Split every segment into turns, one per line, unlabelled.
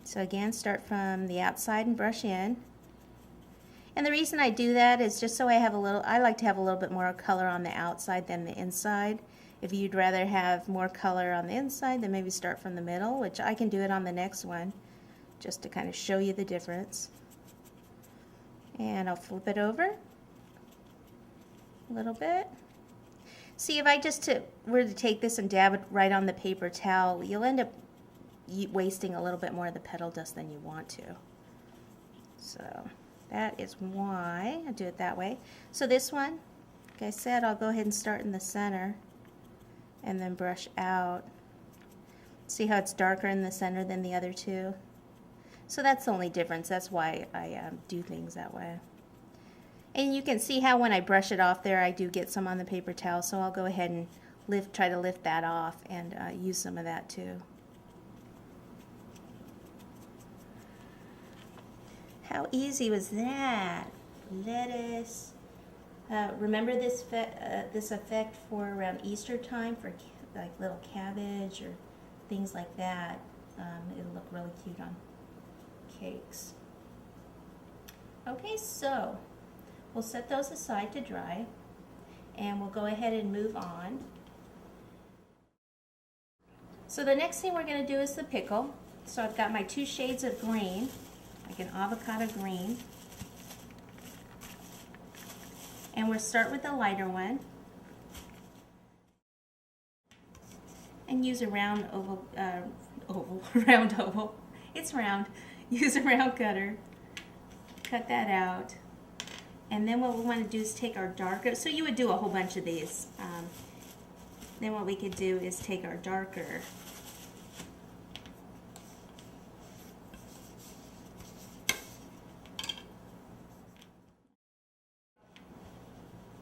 So again, start from the outside and brush in. And the reason I do that is just so I like to have a little bit more color on the outside than the inside. If you'd rather have more color on the inside, then maybe start from the middle, which I can do it on the next one, just to kind of show you the difference. And I'll flip it over a little bit. See, if I just were to take this and dab it right on the paper towel, you'll end up wasting a little bit more of the petal dust than you want to. So that is why I do it that way. So this one, like I said, I'll go ahead and start in the center and then brush out. See how it's darker in the center than the other two? So that's the only difference. That's why I do things that way. And you can see how when I brush it off there, I do get some on the paper towel. So I'll go ahead and try to lift that off and use some of that too. How easy was that? Lettuce. Remember this effect for around Easter time for like little cabbage or things like that. It'll look really cute on cakes. Okay, so we'll set those aside to dry and we'll go ahead and move on. So the next thing we're going to do is the pickle. So I've got my 2 shades of green, like an avocado green. And we'll start with the lighter one and use a round oval, round oval. It's round. Use a round cutter. Cut that out. And then what we want to do is take our darker, so you would do a whole bunch of these. Then what we could do is take our darker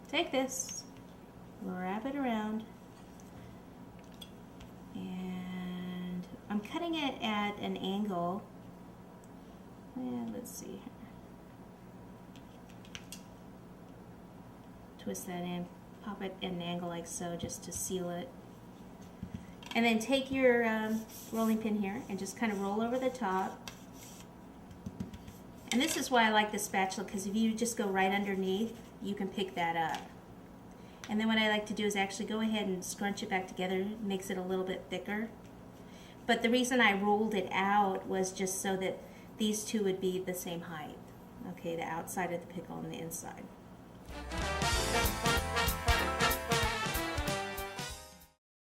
take this, wrap it around, and I'm cutting it at an angle. Let's see here. Twist that in, pop it at an angle like so just to seal it. And then take your rolling pin here and just kind of roll over the top. And this is why I like the spatula, because if you just go right underneath, you can pick that up. And then what I like to do is actually go ahead and scrunch it back together. It makes it a little bit thicker. But the reason I rolled it out was just so that these two would be the same height. Okay, the outside of the pickle and the inside.